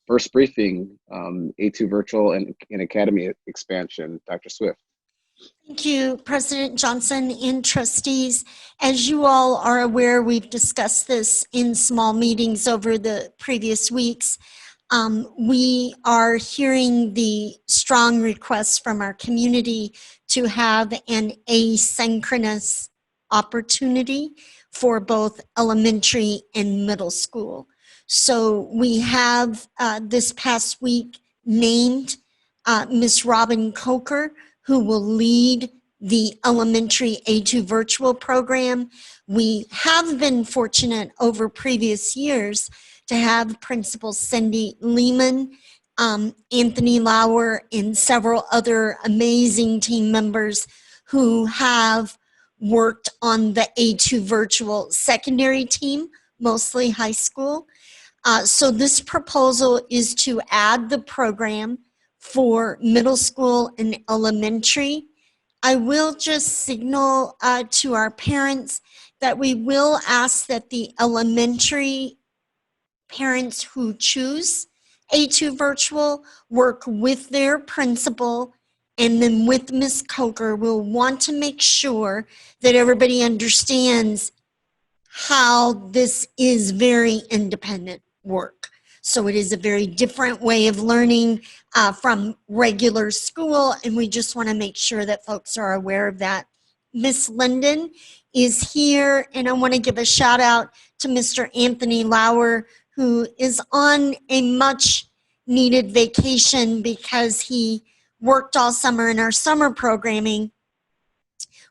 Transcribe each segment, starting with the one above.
first briefing, A2 virtual and academy expansion. Dr. Swift. Thank you, President Johnson and trustees. As you all are aware, we've discussed this in small meetings over the previous weeks. We are hearing the strong requests from our community to have an asynchronous opportunity for both elementary and middle school. So we have this past week named Ms. Robin Coker, who will lead the elementary A2 virtual program. We have been fortunate over previous years to have Principal Cindy Lehman, Anthony Lauer, and several other amazing team members who have worked on the A2 virtual secondary team, mostly high school. So this proposal is to add the program for middle school and elementary. I will just signal to our parents that we will ask that the elementary parents who choose A2 virtual work with their principal, and then with Ms. Coker, we'll want to make sure that everybody understands how this is very independent work. So it is a very different way of learning from regular school, and we just want to make sure that folks are aware of that. Miss Linden is here, and I want to give a shout out to Mr. Anthony Lauer, who is on a much needed vacation because he worked all summer in our summer programming,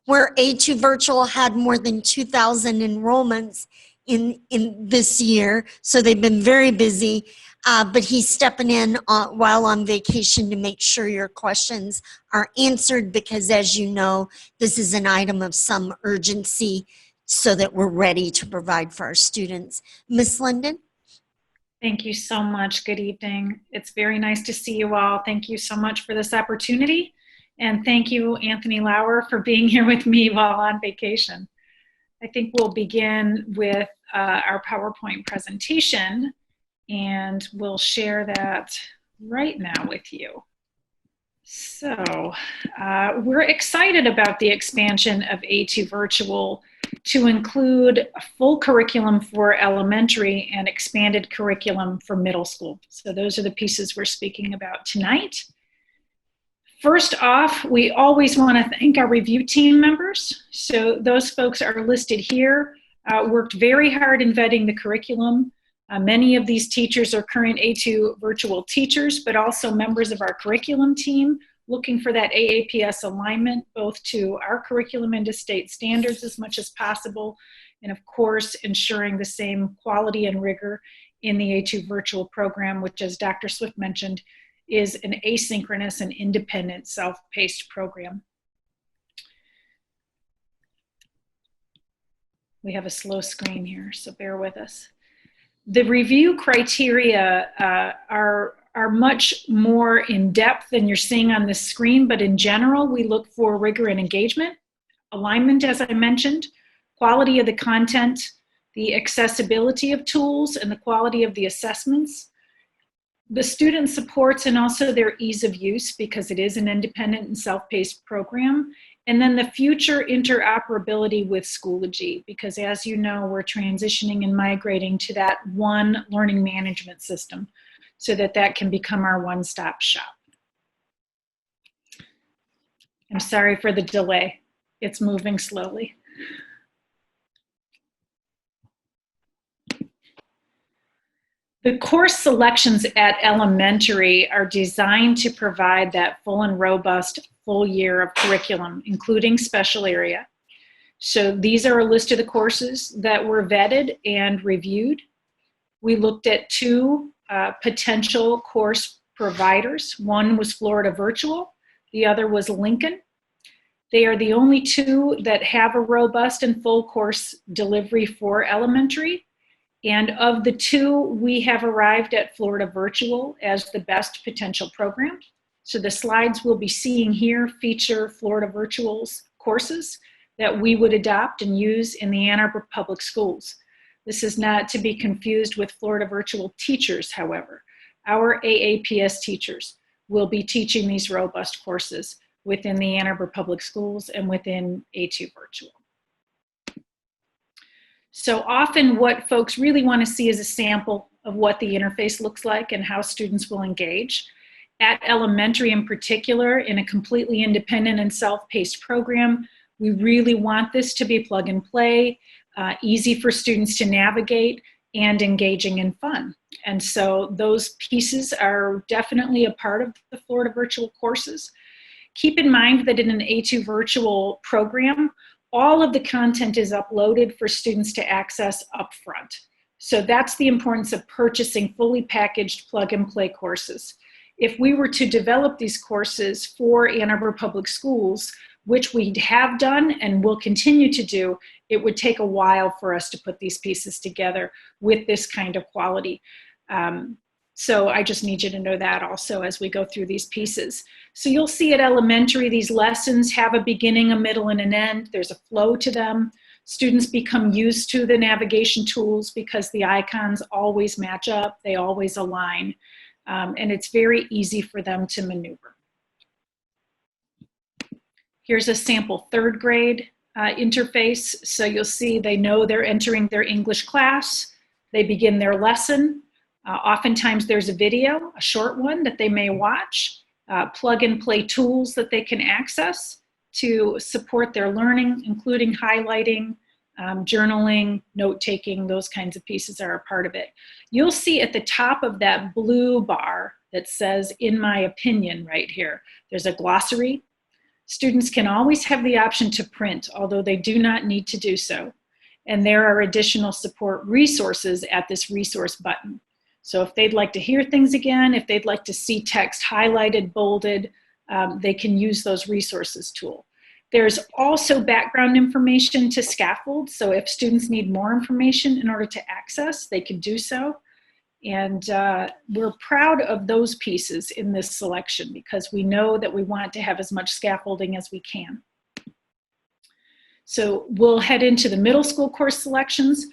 where A2 Virtual had more than 2,000 enrollments in this year. So they've been very busy, but he's stepping in while on vacation to make sure your questions are answered, because as you know, this is an item of some urgency so that we're ready to provide for our students. Ms. Linden? Thank you so much. Good evening. It's very nice to see you all. Thank you so much for this opportunity. And thank you, Anthony Lauer, for being here with me while on vacation. I think we'll begin with our PowerPoint presentation, and we'll share that right now with you. So we're excited about the expansion of A2 Virtual to include a full curriculum for elementary and expanded curriculum for middle school. So those are the pieces we're speaking about tonight. First off, we always want to thank our review team members. So those folks are listed here, worked very hard in vetting the curriculum. Many of these teachers are current A2 virtual teachers, but also members of our curriculum team, looking for that AAPS alignment, both to our curriculum and to state standards as much as possible, and of course, ensuring the same quality and rigor in the A2 virtual program, which, as Dr. Swift mentioned, is an asynchronous and independent self-paced program. We have a slow screen here, so bear with us. The review criteria are much more in depth than you're seeing on the screen, but in general, we look for rigor and engagement, alignment, as I mentioned, quality of the content, the accessibility of tools, and the quality of the assessments, the student supports, and also their ease of use, because it is an independent and self-paced program, and then the future interoperability with Schoology, because as you know, we're transitioning and migrating to that one learning management system so that that can become our one-stop shop. I'm sorry for the delay. It's moving slowly. The course selections at elementary are designed to provide that full and robust full year of curriculum, including special area. So these are a list of the courses that were vetted and reviewed. We looked at two potential course providers. One was Florida Virtual, the other was Lincoln. They are the only two that have a robust and full course delivery for elementary. And of the two, we have arrived at Florida Virtual as the best potential program. So the slides we'll be seeing here feature Florida Virtual's courses that we would adopt and use in the Ann Arbor Public Schools. This is not to be confused with Florida Virtual Teachers, however. our AAPS teachers will be teaching these robust courses within the Ann Arbor Public Schools and within A2 Virtual. So often what folks really want to see is a sample of what the interface looks like and how students will engage. At elementary in particular, in a completely independent and self-paced program, we really want this to be plug and play, easy for students to navigate, and engaging and fun. And so those pieces are definitely a part of the Florida virtual courses. Keep in mind that in an A2 virtual program, all of the content is uploaded for students to access upfront. So that's the importance of purchasing fully packaged plug and play courses. If we were to develop these courses for Ann Arbor Public Schools, which we have done and will continue to do, it would take a while for us to put these pieces together with this kind of quality. So I just need you to know that also as we go through these pieces. So you'll see at elementary, these lessons have a beginning, a middle, and an end. There's a flow to them. Students become used to the navigation tools because the icons always match up, they always align, and it's very easy for them to maneuver. Here's a sample third grade interface. So you'll see they know they're entering their English class. They begin their lesson. Oftentimes there's a video, a short one that they may watch, plug and play tools that they can access to support their learning, including highlighting, journaling, note-taking, those kinds of pieces are a part of it. You'll see at the top of that blue bar that says, "In my opinion," right here, there's a glossary. Students can always have the option to print, although they do not need to do so. And there are additional support resources at this resource button. So if they'd like to hear things again, if they'd like to see text highlighted, bolded, they can use those resources tool. There's also background information to scaffold. So if students need more information in order to access, they can do so. And we're proud of those pieces in this selection because we know that we want to have as much scaffolding as we can. So we'll head into the middle school course selections.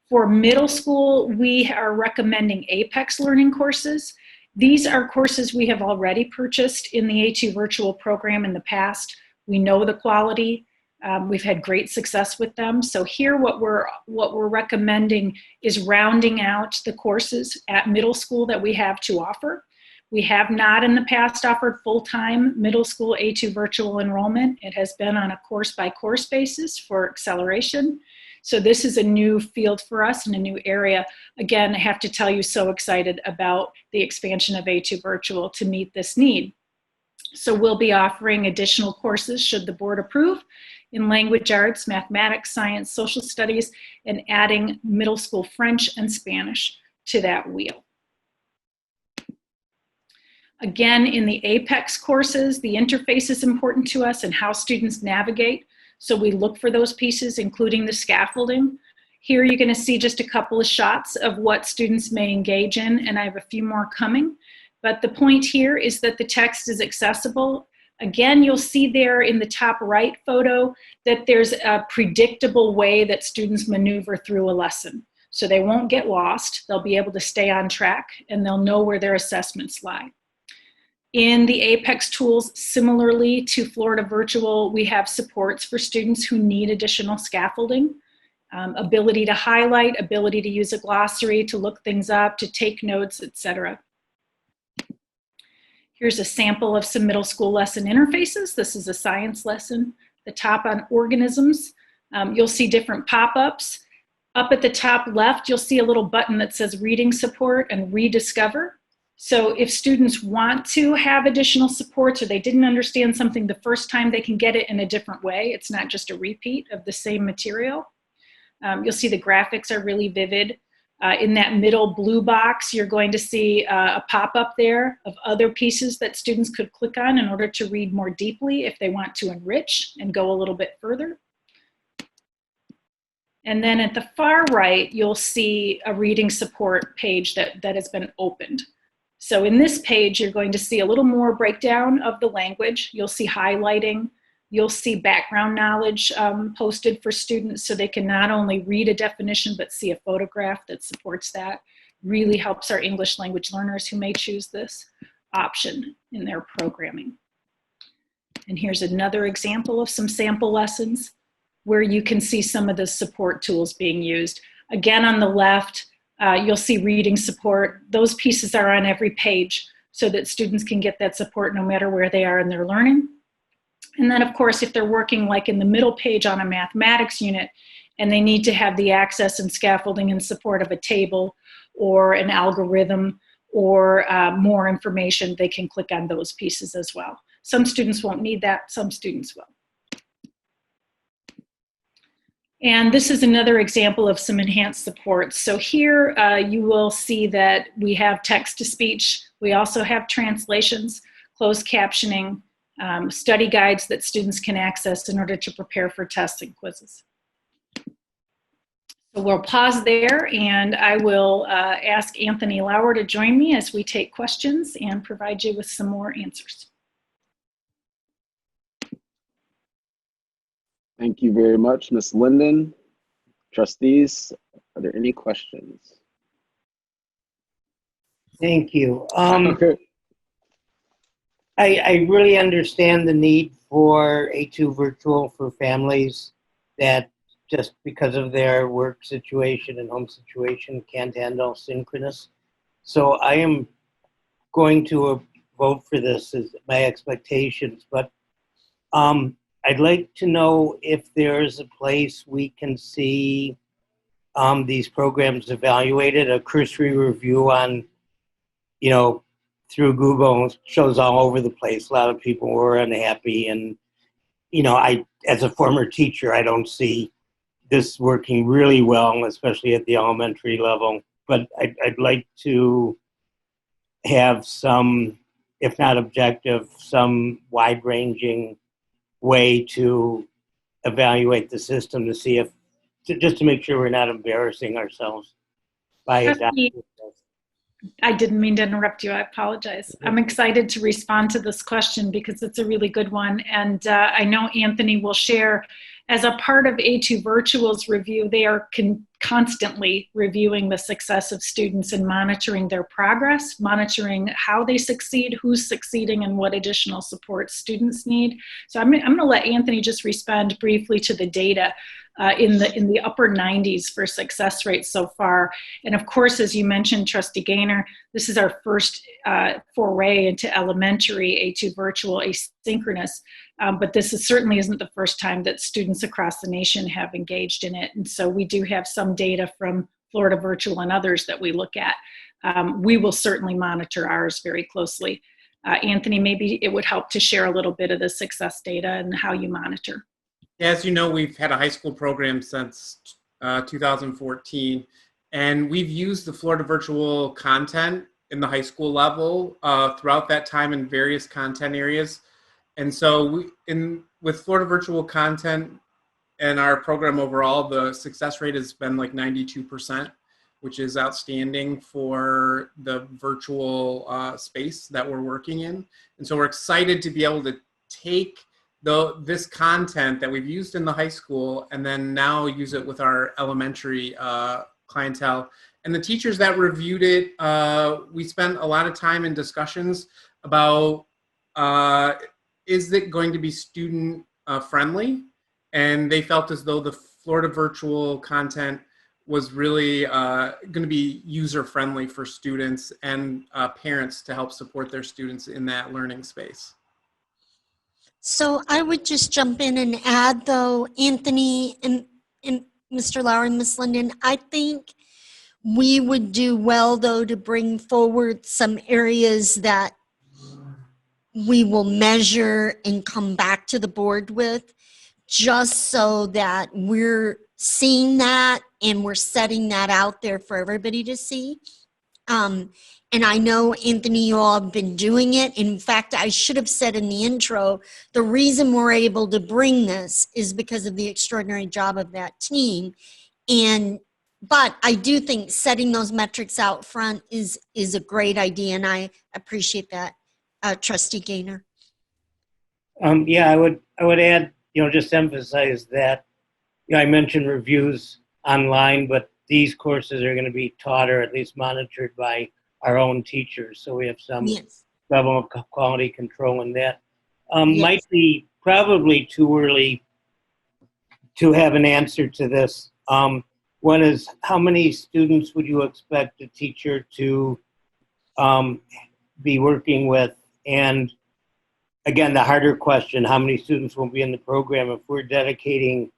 For middle school, we are recommending Apex learning courses. These are courses we have already purchased in the A2 virtual program in the past. We know the quality. We've had great success with them. So here what we're recommending is rounding out the courses at middle school that we have to offer. We have not in the past offered full-time middle school A2 virtual enrollment. It has been on a course-by-course basis for acceleration. So this is a new field for us and a new area. Again, I have to tell you, so excited about the expansion of A2 virtual to meet this need. So we'll be offering additional courses, should the board approve, in language arts, mathematics, science, social studies, and adding middle school French and Spanish to that wheel. Again, in the Apex courses, the interface is important to us and how students navigate. So we look for those pieces, including the scaffolding. Here you're going to see just a couple of shots of what students may engage in, and I have a few more coming. But the point here is that the text is accessible. Again, you'll see there in the top right photo that there's a predictable way that students maneuver through a lesson. So they won't get lost, they'll be able to stay on track, and they'll know where their assessments lie. In the Apex tools, similarly to Florida Virtual, we have supports for students who need additional scaffolding, ability to highlight, ability to use a glossary, to look things up, to take notes, etc. Here's a sample of some middle school lesson interfaces. This is a science lesson. The top on organisms. You'll see different pop-ups. Up at the top left, you'll see a little button that says reading support and rediscover. So if students want to have additional supports or they didn't understand something the first time, they can get it in a different way. It's not just a repeat of the same material. You'll see the graphics are really vivid. In that middle blue box, you're going to see a pop-up there of other pieces that students could click on in order to read more deeply if they want to enrich and go a little bit further. And then at the far right, you'll see a reading support page that has been opened. So in this page, you're going to see a little more breakdown of the language. You'll see highlighting. You'll see background knowledge posted for students so they can not only read a definition, but see a photograph that supports that. really helps our English language learners who may choose this option in their programming. And here's another example of some sample lessons where you can see some of the support tools being used. Again, on the left, you'll see reading support. Those pieces are on every page so that students can get that support no matter where they are in their learning. And then, of course, if they're working like in the middle page on a mathematics unit and they need to have the access and scaffolding and support of a table or an algorithm or more information, they can click on those pieces as well. Some students won't need that, some students will. And this is another example of some enhanced support. So here you will see that we have text-to-speech. We also have translations, closed captioning, study guides that students can access in order to prepare for tests and quizzes. So we'll pause there, and I will ask Anthony Lauer to join me as we take questions and provide you with some more answers. Thank you very much, Ms. Linden. Trustees, are there any questions? Thank you. Okay. I really understand the need for A2 virtual for families that just because of their work situation and home situation can't handle synchronous. So I am going to vote for this as my expectations, but I'd like to know if there's a place we can see these programs evaluated. A cursory review on, you know, through Google shows all over the place. A lot of people were unhappy, and you know, as a former teacher, I don't see this working really well, especially at the elementary level. But I'd like to have some, if not objective, some wide-ranging way to evaluate the system to see if, just to make sure we're not embarrassing ourselves by adopting this. I didn't mean to interrupt you. I apologize. I'm excited to respond to this question because it's a really good one. And I know Anthony will share, as a part of A2 Virtual's review, they are constantly reviewing the success of students and monitoring their progress, monitoring how they succeed, who's succeeding, and what additional support students need. So I'm going to let Anthony just respond briefly to the data. In the upper 90s for success rates so far. And of course, as you mentioned, Trustee Gaynor, this is our first foray into elementary A2 virtual asynchronous, but this certainly isn't the first time that students across the nation have engaged in it. And so we do have some data from Florida Virtual and others that we look at. We will certainly monitor ours very closely. Anthony, maybe it would help to share a little bit of the success data and how you monitor. As you know, we've had a high school program since 2014, and we've used the Florida Virtual content in the high school level throughout that time in various content areas. And so with Florida Virtual content and our program overall, the success rate has been like 92%, which is outstanding for the virtual space that we're working in. And so we're excited to be able to take this content that we've used in the high school and then now use it with our elementary clientele. And the teachers that reviewed it, we spent a lot of time in discussions about is it going to be student friendly? And they felt as though the Florida Virtual content was really going to be user friendly for students and parents to help support their students in that learning space. So I would just jump in and add, though, Anthony and Mr. Lauer and Ms. Linden, I think we would do well, though, to bring forward some areas that we will measure and come back to the board with, just so that we're seeing that and we're setting that out there for everybody to see. And I know, Anthony, you all have been doing it. In fact, I should have said in the intro, the reason we're able to bring this is because of the extraordinary job of that team. But I do think setting those metrics out front is a great idea, and I appreciate that, Trustee Gaynor. Yeah, I would add, just emphasize that, I mentioned reviews online, but these courses are going to be taught or at least monitored by our own teachers. So we have some Yes. level of quality control in that. Yes. Might be probably too early to have an answer to this. One is, how many students would you expect a teacher to be working with? And again, the harder question, how many students will be in the program? If we're dedicating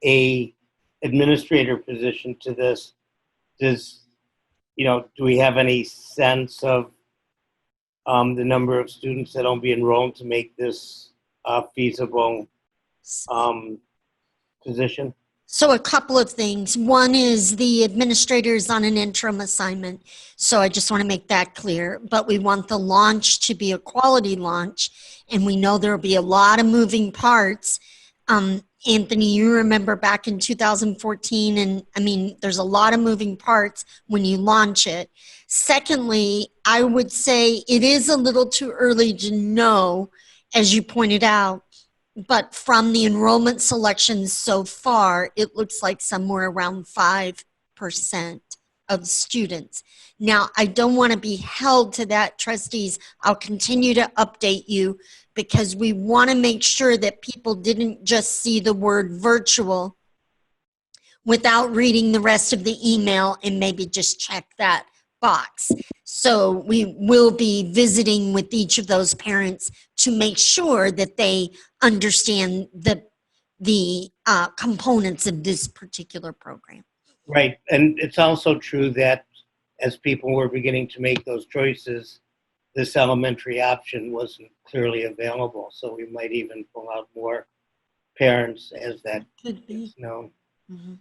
a administrator position to this, do we have any sense of the number of students that will be enrolled to make this a feasible position? So a couple of things. One is the administrator is on an interim assignment. So I just want to make that clear. But we want the launch to be a quality launch. And we know there will be a lot of moving parts. Anthony, you remember back in 2014, and I mean, there's a lot of moving parts when you launch it. Secondly, I would say it is a little too early to know, as you pointed out, but from the enrollment selections so far, it looks like somewhere around 5% of students. Now, I don't want to be held to that, trustees. I'll continue to update you because we want to make sure that people didn't just see the word virtual without reading the rest of the email and maybe just check that box. So we will be visiting with each of those parents to make sure that they understand the components of this particular program. Right, and it's also true that as people were beginning to make those choices, this elementary option wasn't clearly available. So we might even pull out more parents as that Could be. is known. Mm-hmm.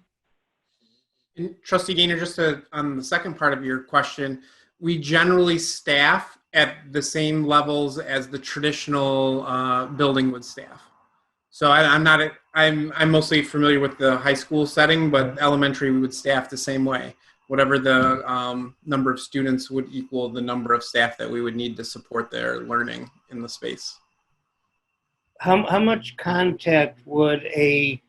And Trustee Gaynor, just on the second part of your question, we generally staff at the same levels as the traditional building would staff. So I'm mostly familiar with the high school setting, but elementary we would staff the same way. Whatever the number of students would equal the number of staff that we would need to support their learning in the space. How much contact would a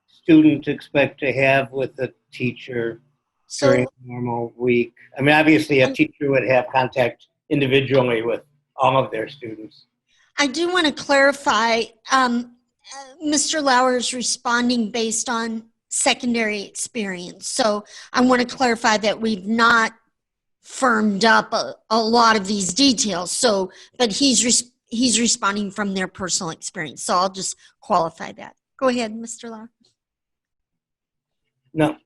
student expect to have with a teacher during a normal week? I mean, obviously a teacher would have contact individually with all of their students. I do want to clarify, Mr. Lauer is responding based on secondary experience. So I want to clarify that we've not firmed up a lot of these details. So, but he's responding from their personal experience. So I'll just qualify that. Go ahead, Mr. Lauer. No.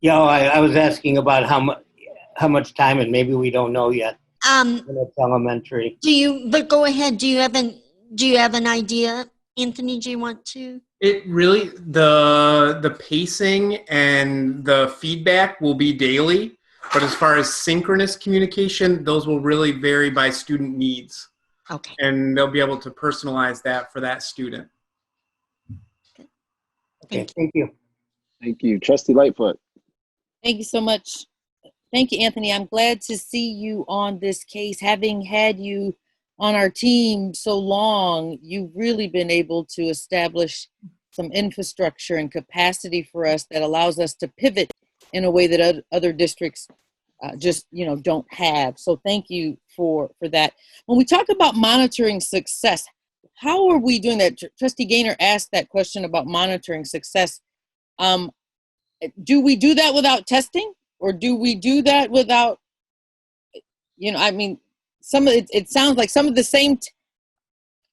Yeah, I was asking about how much time, and maybe we don't know yet. When it's elementary. But go ahead. Do you have an idea? Anthony, do you want to? It really, the pacing and the feedback will be daily, but as far as synchronous communication, those will really vary by student needs. Okay. And they'll be able to personalize that for that student. Okay, thank you. Thank you. Trustee Lightfoot. Thank you so much. Thank you, Anthony. I'm glad to see you on this case. Having had you on our team so long, you've really been able to establish some infrastructure and capacity for us that allows us to pivot in a way that other districts just don't have. So thank you for that. When we talk about monitoring success, how are we doing that? Trustee Gaynor asked that question about monitoring success. Do we do that without testing, or do we do that without, it sounds like some of the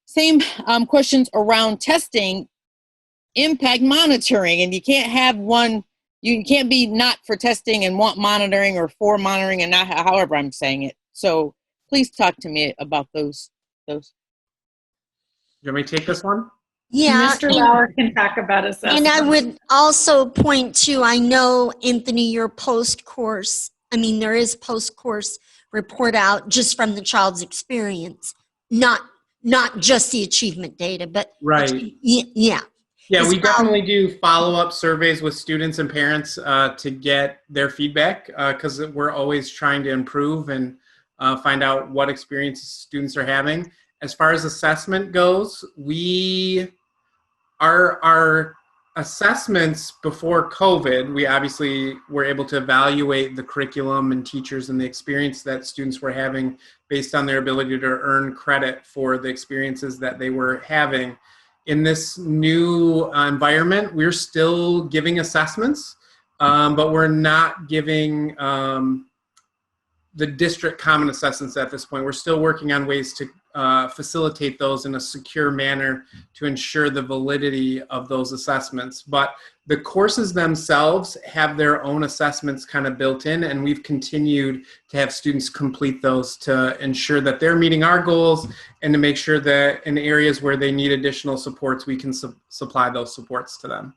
same questions around testing impact monitoring, and you can't have one, you can't be not for testing and want monitoring, or for monitoring and not, however I'm saying it. So please talk to me about those. You want me to take this one? Yeah. Mr. Lauer can talk about assessment. And I would also point to, I know, Anthony, your post-course, there is post-course report out just from the child's experience, not just the achievement data, but right. Yeah. Yeah, we definitely do follow-up surveys with students and parents to get their feedback because we're always trying to improve and find out what experiences students are having. As far as assessment goes, our assessments before COVID, we obviously were able to evaluate the curriculum and teachers and the experience that students were having based on their ability to earn credit for the experiences that they were having. In this new environment, we're still giving assessments, but we're not giving the district common assessments at this point. We're still working on ways to facilitate those in a secure manner to ensure the validity of those assessments. But the courses themselves have their own assessments kind of built in, and we've continued to have students complete those to ensure that they're meeting our goals and to make sure that in areas where they need additional supports, we can supply those supports to them.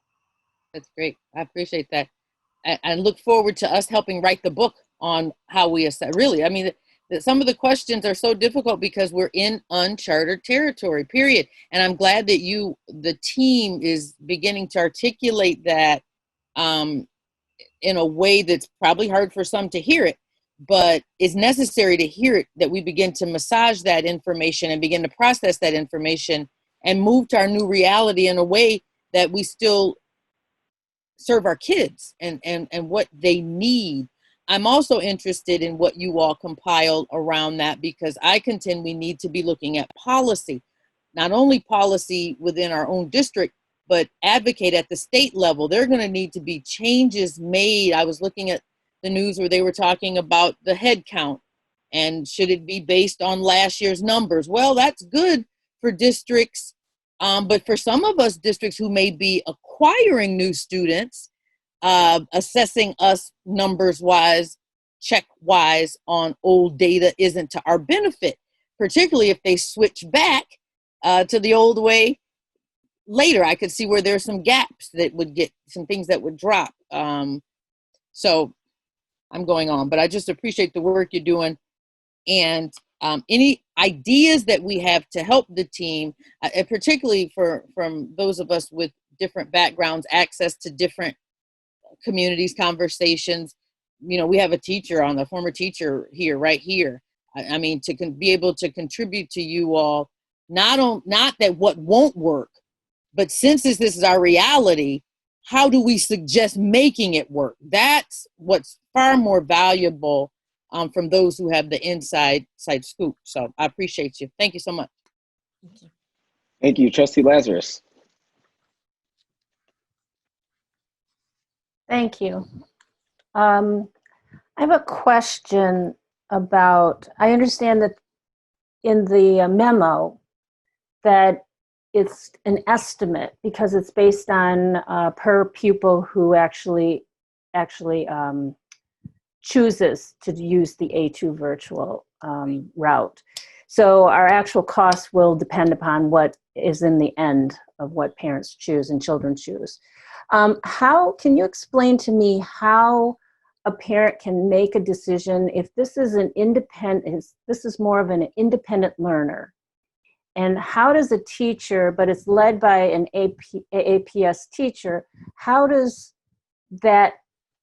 That's great. I appreciate that. I look forward to us helping write the book on how we assess. Really, I mean, some of the questions are so difficult because we're in uncharted territory, period. And I'm glad that the team is beginning to articulate that in a way that's probably hard for some to hear it, but it's necessary to hear it, that we begin to massage that information and begin to process that information and move to our new reality in a way that we still serve our kids and what they need. I'm also interested in what you all compiled around that, because I contend we need to be looking at policy, not only policy within our own district, but advocate at the state level. There are going to need to be changes made. I was looking at the news where they were talking about the head count and should it be based on last year's numbers? Well, that's good for districts, but for some of us districts who may be acquiring new students, assessing us numbers wise, check wise on old data isn't to our benefit, particularly if they switch back to the old way later. I could see where there's some gaps that would get some things that would drop. So I'm going on, but I just appreciate the work you're doing, and any ideas that we have to help the team, particularly from those of us with different backgrounds, access to different communities, conversations. You know, we have a teacher on, the former teacher here, right here. I mean, to be able to contribute to you all, not that what won't work, but since this is our reality, how do we suggest making it work? That's what's far more valuable from those who have the inside scoop. So I appreciate you. Thank you so much. Thank you, Trustee Lazarus. Thank you. I have a question about, I understand that in the memo that it's an estimate because it's based on per pupil who actually chooses to use the A2 virtual route. So our actual costs will depend upon what is in the end of what parents choose and children choose. How can you explain to me how a parent can make a decision if this is this is more of an independent learner? And how does a teacher, but it's led by an AAPS teacher, how does that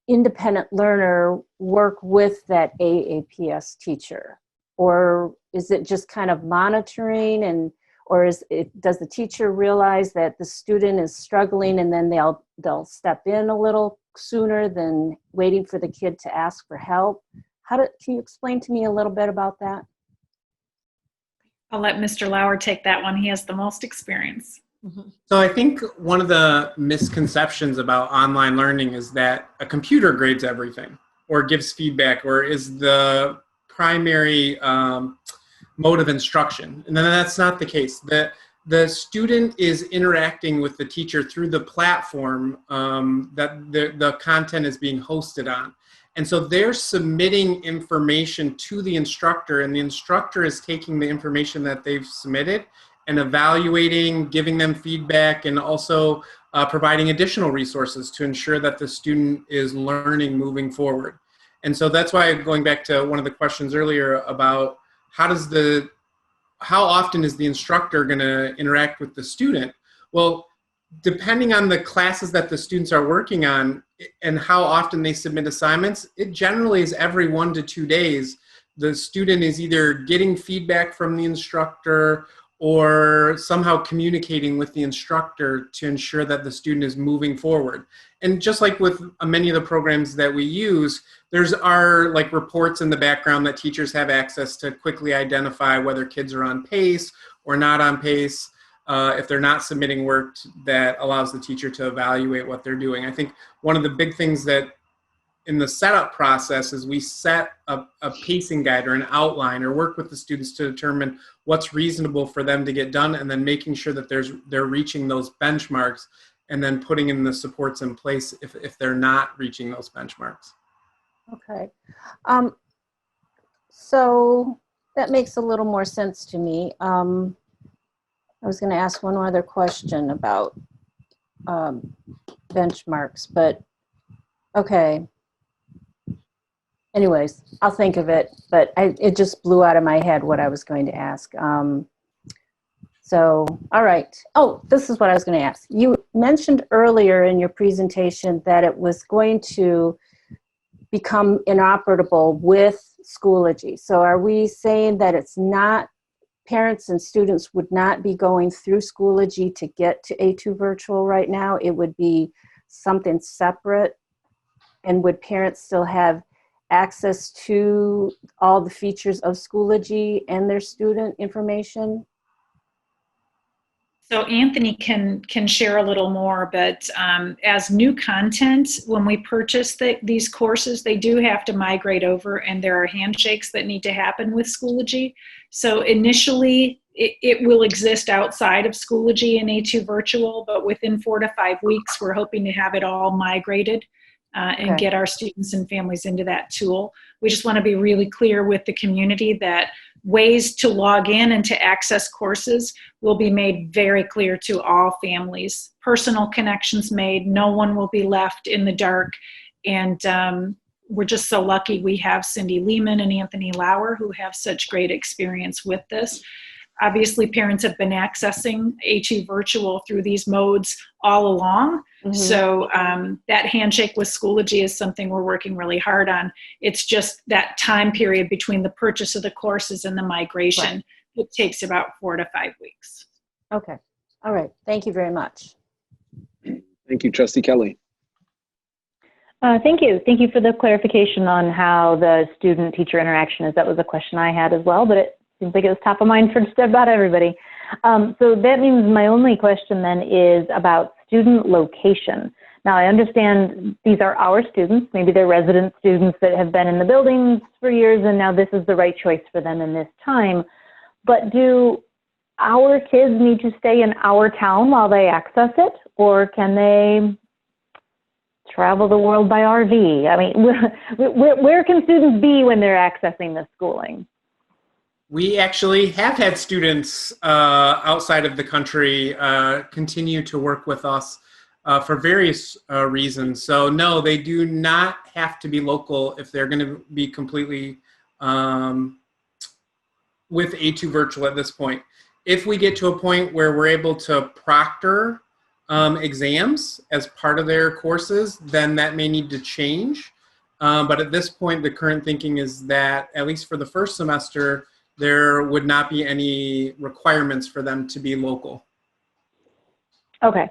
independent learner work with that AAPS teacher? Or is it just kind of monitoring, or does the teacher realize that the student is struggling and then they'll step in a little sooner than waiting for the kid to ask for help? Can you explain to me a little bit about that? I'll let Mr. Lauer take that one. He has the most experience. So I think one of the misconceptions about online learning is that a computer grades everything or gives feedback or is the primary mode of instruction. And then that's not the case. The student is interacting with the teacher through the platform that the content is being hosted on. And so they're submitting information to the instructor, and the instructor is taking the information that they've submitted and evaluating, giving them feedback, and also providing additional resources to ensure that the student is learning moving forward. And so that's why, going back to one of the questions earlier about how often is the instructor going to interact with the student? Well, depending on the classes that the students are working on and how often they submit assignments, it generally is every 1 to 2 days. The student is either getting feedback from the instructor or somehow communicating with the instructor to ensure that the student is moving forward. And just like with many of the programs that we use, there's our like reports in the background that teachers have access to quickly identify whether kids are on pace or not on pace. If they're not submitting work, that allows the teacher to evaluate what they're doing. I think one of the big things that in the setup process is we set a pacing guide or an outline or work with the students to determine what's reasonable for them to get done, and then making sure that they're reaching those benchmarks, and then putting in the supports in place if they're not reaching those benchmarks. Okay. So that makes a little more sense to me. I was going to ask one other question about benchmarks, but okay. Anyways, I'll think of it, but it just blew out of my head what I was going to ask. So, all right. Oh, this is what I was going to ask. You mentioned earlier in your presentation that it was going to become inoperable with Schoology. So are we saying that it's not, parents and students would not be going through Schoology to get to A2 Virtual right now? It would be something separate? And would parents still have access to all the features of Schoology and their student information? So Anthony can share a little more, but as new content, when we purchase these courses, they do have to migrate over, and there are handshakes that need to happen with Schoology. So initially, it will exist outside of Schoology and A2 Virtual, but within 4 to 5 weeks, we're hoping to have it all migrated and get our students and families into that tool. We just want to be really clear with the community that ways to log in and to access courses will be made very clear to all families. Personal connections made, no one will be left in the dark. And we're just so lucky we have Cindy Lehman and Anthony Lauer who have such great experience with this. Obviously, parents have been accessing A2 Virtual through these modes all along. Mm-hmm. So that handshake with Schoology is something we're working really hard on. It's just that time period between the purchase of the courses and the migration. Right. It takes about 4 to 5 weeks. Okay. All right. Thank you very much. Thank you, Trustee Kelly. Thank you. Thank you for the clarification on how the student-teacher interaction is. That was a question I had as well, but it seems like it was top of mind for just about everybody. So that means my only question then is about student location. Now, I understand these are our students. Maybe they're resident students that have been in the buildings for years, and now this is the right choice for them in this time. But do our kids need to stay in our town while they access it, or can they travel the world by RV? I mean, where can students be when they're accessing this schooling? We actually have had students outside of the country continue to work with us for various reasons. So no, they do not have to be local if they're going to be completely with A2 Virtual at this point. If we get to a point where we're able to proctor exams as part of their courses, then that may need to change. But at this point, the current thinking is that, at least for the first semester, there would not be any requirements for them to be local. Okay.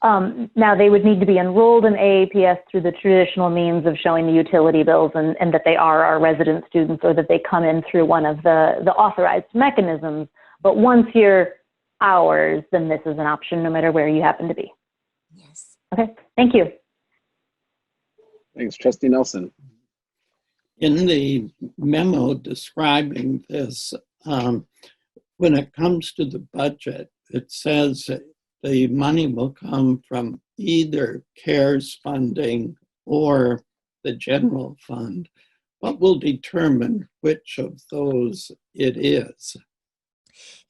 Now they would need to be enrolled in AAPS through the traditional means of showing the utility bills and that they are our resident students, or that they come in through one of the authorized mechanisms. But once you're ours, then this is an option no matter where you happen to be. Yes. Okay, thank you. Thanks, Trustee Nelson. In the memo describing this, when it comes to the budget, it says that the money will come from either CARES funding or the general fund. What will determine which of those it is?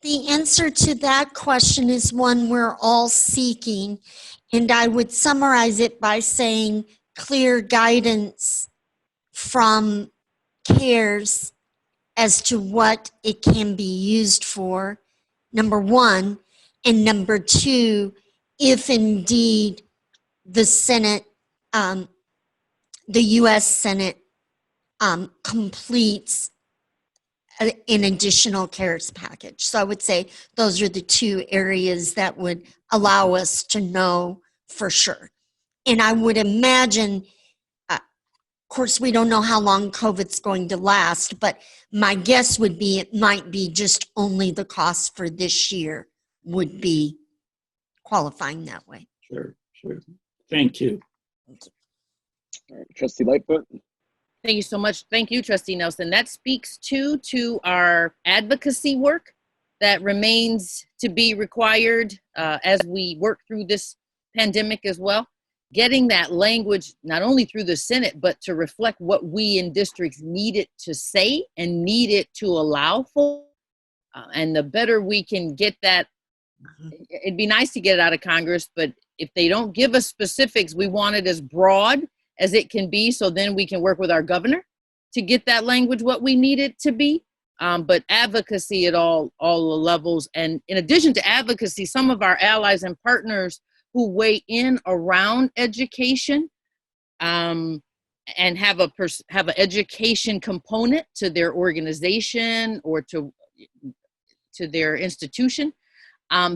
The answer to that question is one we're all seeking, and I would summarize it by saying clear guidance from CARES as to what it can be used for, number one, and number two, if indeed the Senate, the U.S. Senate completes an additional CARES package. So I would say those are the two areas that would allow us to know for sure. And I would imagine, of course, we don't know how long COVID's going to last, but my guess would be it might be just only the cost for this year would be qualifying that way. Sure, sure. Thank you. All right, Trustee Lightfoot. Thank you so much. Thank you, Trustee Nelson. That speaks to our advocacy work that remains to be required as we work through this pandemic as well. Getting that language not only through the Senate, but to reflect what we in districts need it to say and need it to allow for. And the better we can get that, it'd be nice to get it out of Congress, but if they don't give us specifics, we want it as broad as it can be, so then we can work with our governor to get that language what we need it to be. But advocacy at all the levels. And in addition to advocacy, some of our allies and partners who weigh in around education and have an education component to their organization or to their institution,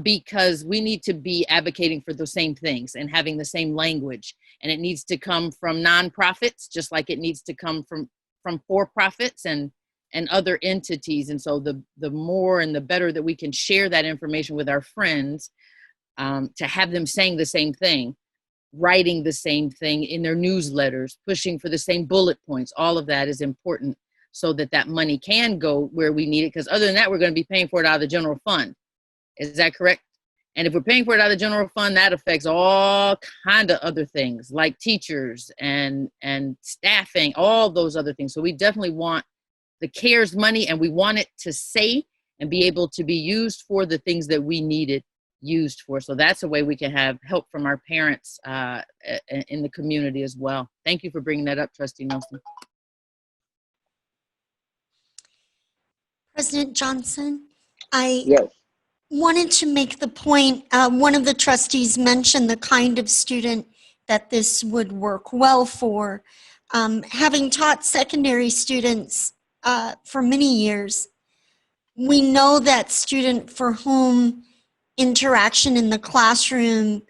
because we need to be advocating for the same things and having the same language. And it needs to come from nonprofits, just like it needs to come from for-profits and other entities. And so the more and the better that we can share that information with our friends, to have them saying the same thing, writing the same thing in their newsletters, pushing for the same bullet points, all of that is important so that that money can go where we need it. Because other than that, we're going to be paying for it out of the general fund. Is that correct? And if we're paying for it out of the general fund, that affects all kind of other things like teachers and staffing, all those other things. So we definitely want the CARES money, and we want it to say and be able to be used for the things that we need it used for. So that's a way we can have help from our parents in the community as well. Thank you for bringing that up, Trustee Nelson. President Johnson, Yes. wanted to make the point, one of the trustees mentioned the kind of student that this would work well for. Having taught secondary students for many years, we know that student for whom interaction in the classroom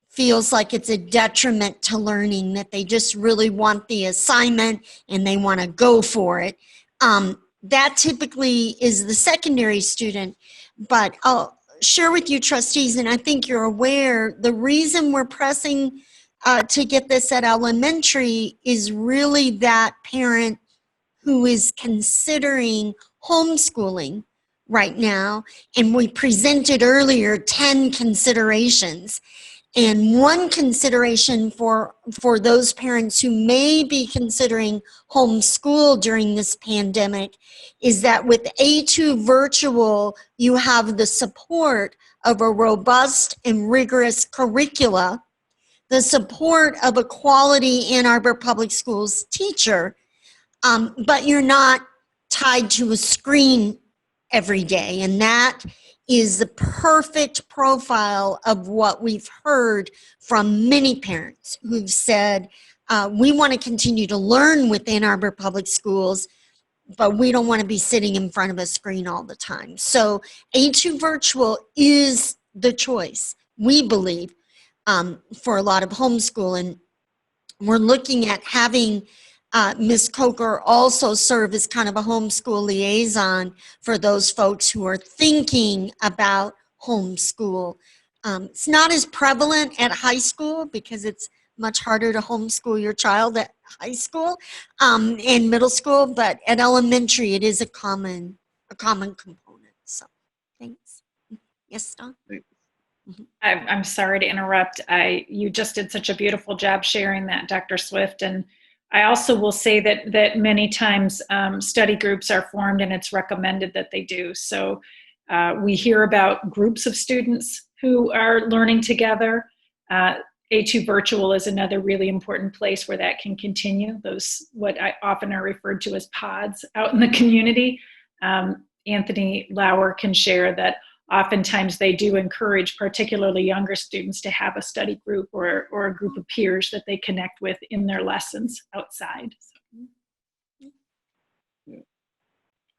feels like it's a detriment to learning, that they just really want the assignment and they want to go for it. That typically is the secondary student. But I'll share with you, trustees, and I think you're aware, the reason we're pressing to get this at elementary is really that parent who is considering homeschooling right now. And we presented earlier 10 considerations. And one consideration for those parents who may be considering homeschool during this pandemic is that with A2 virtual, you have the support of a robust and rigorous curricula, the support of a quality Ann Arbor Public Schools teacher, but you're not tied to a screen every day. And that is the perfect profile of what we've heard from many parents who've said, we want to continue to learn with Ann Arbor Public Schools, but we don't want to be sitting in front of a screen all the time. So A2 virtual is the choice, we believe, for a lot of homeschool. And we're looking at having Ms. Coker also serve as kind of a homeschool liaison for those folks who are thinking about homeschool. It's not as prevalent at high school because it's much harder to homeschool your child at high school and middle school, but at elementary it is a common component. So, thanks. Yes, Don? I'm sorry to interrupt. You just did such a beautiful job sharing that, Dr. Swift. And I also will say that many times study groups are formed and it's recommended that they do. So we hear about groups of students who are learning together. A2 virtual is another really important place where that can continue. Those, what I often are referred to as pods out in the community. Anthony Lauer can share that oftentimes they do encourage particularly younger students to have a study group or a group of peers that they connect with in their lessons outside. Yeah.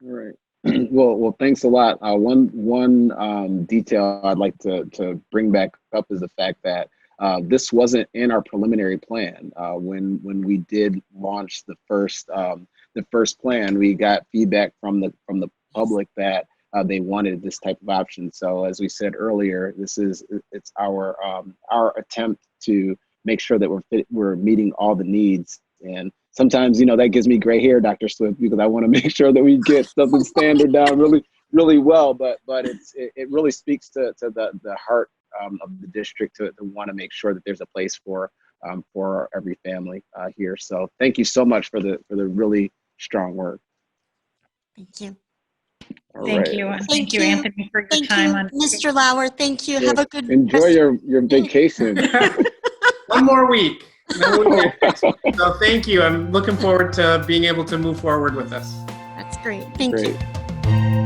All right. Well, thanks a lot. One detail I'd like to bring back up is the fact that this wasn't in our preliminary plan. When we did launch the first plan, we got feedback from the public that they wanted this type of option. So as we said earlier, it's our attempt to make sure that we're meeting all the needs. And sometimes, that gives me gray hair, Dr. Swift, because I want to make sure that we get something standard down really, really well. But it really speaks to the heart of the district to want to make sure that there's a place for every family here. So thank you so much for the really strong work. Thank you. All Thank right. you. And Thank thank you, you. Anthony, for your Thank time you, on Mr. Lauer. Thank you. Have a good Enjoy rest- your vacation. One more week. Then we'll be back next week. So thank you. I'm looking forward to being able to move forward with this. That's great. Thank Great. you.